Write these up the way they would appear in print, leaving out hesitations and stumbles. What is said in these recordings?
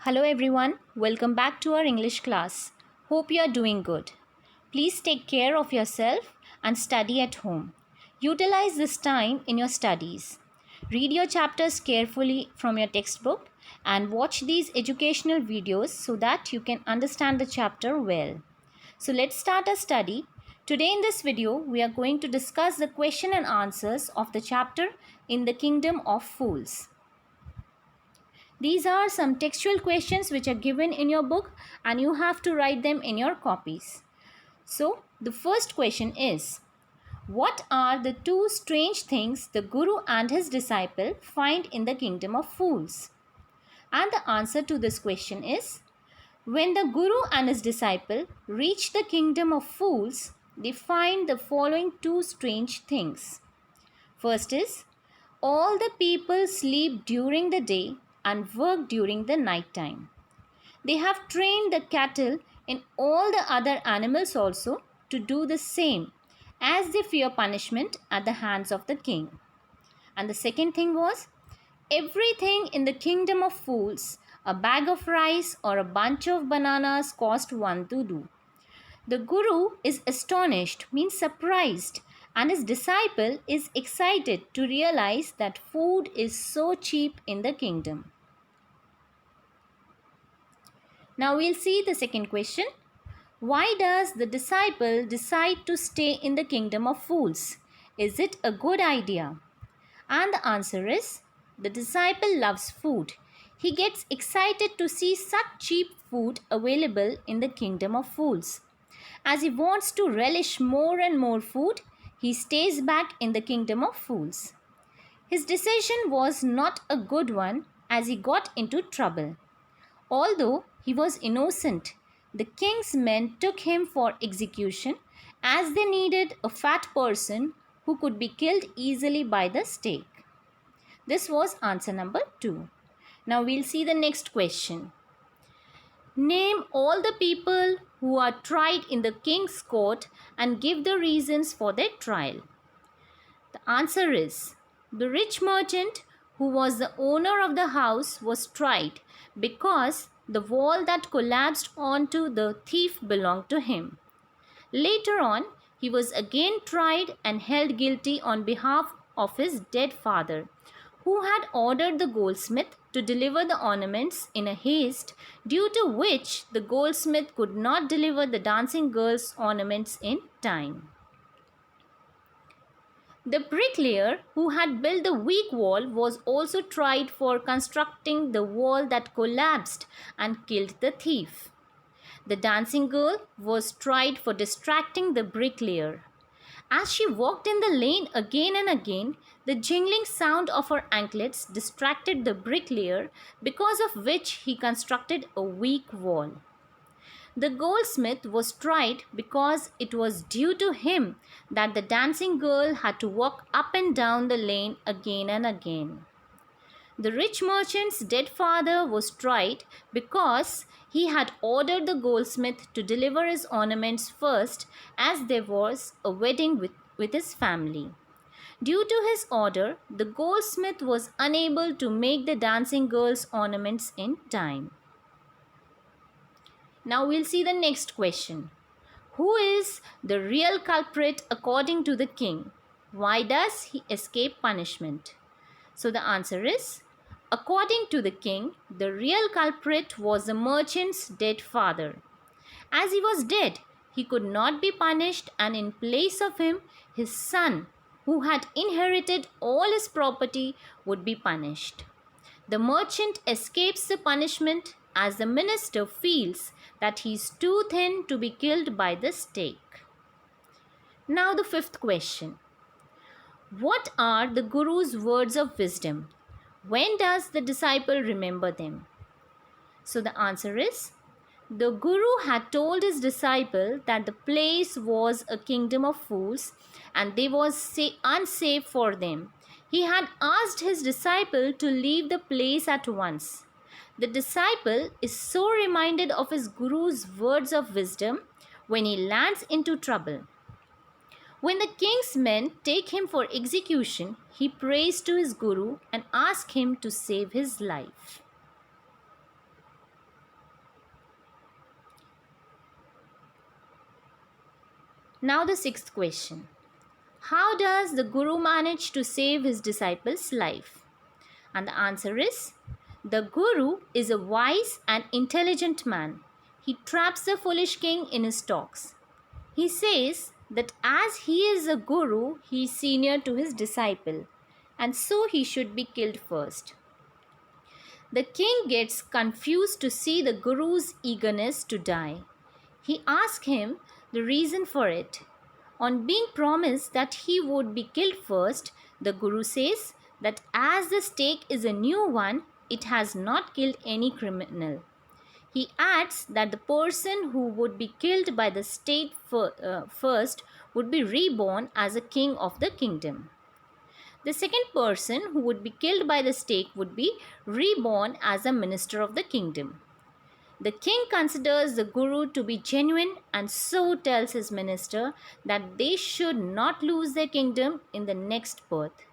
Hello everyone, welcome back to our English class. Hope you are doing good. Please take care of yourself and study at home. Utilize this time in your studies. Read your chapters carefully from your textbook and watch these educational videos so that you can understand the chapter well. So let's start our study. Today in this video, we are going to discuss the question and answers of the chapter in the Kingdom of Fools. These are some textual questions which are given in your book and you have to write them in your copies. So, the first question is, what are the two strange things the Guru and his disciple find in the kingdom of fools? And the answer to this question is, when the Guru and his disciple reach the kingdom of fools, they find the following two strange things. First is, all the people sleep during the day and work during the night time. They have trained the cattle and all the other animals also to do the same, as they fear punishment at the hands of the king. And the second thing was, everything in the kingdom of fools, a bag of rice or a bunch of bananas cost one to do. The Guru is astonished, means surprised, and his disciple is excited to realize that food is so cheap in the kingdom. Now we'll see the second question. Why does the disciple decide to stay in the kingdom of fools? Is it a good idea? And the answer is, the disciple loves food. He gets excited to see such cheap food available in the kingdom of fools. As he wants to relish more and more food, he stays back in the kingdom of fools. His decision was not a good one as he got into trouble. Although he was innocent, the king's men took him for execution as they needed a fat person who could be killed easily by the stake. This was answer number 2. Now we'll see the next question. Name all the people who are tried in the king's court and give the reasons for their trial. The answer is, the rich merchant who was the owner of the house was tried because the wall that collapsed onto the thief belonged to him. Later on, he was again tried and held guilty on behalf of his dead father, who had ordered the goldsmith to deliver the ornaments in a haste, due to which the goldsmith could not deliver the dancing girl's ornaments in time. The bricklayer who had built the weak wall was also tried for constructing the wall that collapsed and killed the thief. The dancing girl was tried for distracting the bricklayer. As she walked in the lane again and again, the jingling sound of her anklets distracted the bricklayer, because of which he constructed a weak wall. The goldsmith was tried because it was due to him that the dancing girl had to walk up and down the lane again and again. The rich merchant's dead father was tried because he had ordered the goldsmith to deliver his ornaments first, as there was a wedding with his family. Due to his order, the goldsmith was unable to make the dancing girl's ornaments in time. Now we'll see the next question. Who is the real culprit according to the king? Why does he escape punishment? So the answer is, according to the king, the real culprit was the merchant's dead father. As he was dead, he could not be punished, and in place of him, his son, who had inherited all his property, would be punished. The merchant escapes the punishment as the minister feels that he is too thin to be killed by the stake. Now the fifth question. What are the Guru's words of wisdom? When does the disciple remember them? So the answer is, the Guru had told his disciple that the place was a kingdom of fools and they was unsafe for them. He had asked his disciple to leave the place at once. The disciple is so reminded of his Guru's words of wisdom when he lands into trouble. When the king's men take him for execution, he prays to his Guru and asks him to save his life. Now the sixth question. How does the Guru manage to save his disciple's life? And the answer is, the Guru is a wise and intelligent man. He traps the foolish king in his talks. He says that as he is a Guru, he is senior to his disciple, and so he should be killed first. The king gets confused to see the Guru's eagerness to die. He asks him the reason for it. On being promised that he would be killed first, the Guru says that as the stake is a new one, it has not killed any criminal. He adds that the person who would be killed by the state first would be reborn as a king of the kingdom. The second person who would be killed by the stake would be reborn as a minister of the kingdom. The king considers the Guru to be genuine and so tells his minister that they should not lose their kingdom in the next birth.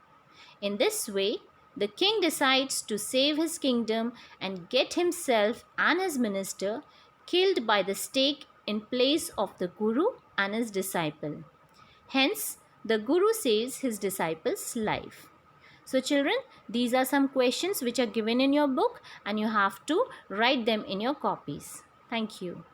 In this way, the king decides to save his kingdom and get himself and his minister killed by the stake in place of the Guru and his disciple. Hence, the Guru saves his disciple's life. So children, these are some questions which are given in your book and you have to write them in your copies. Thank you.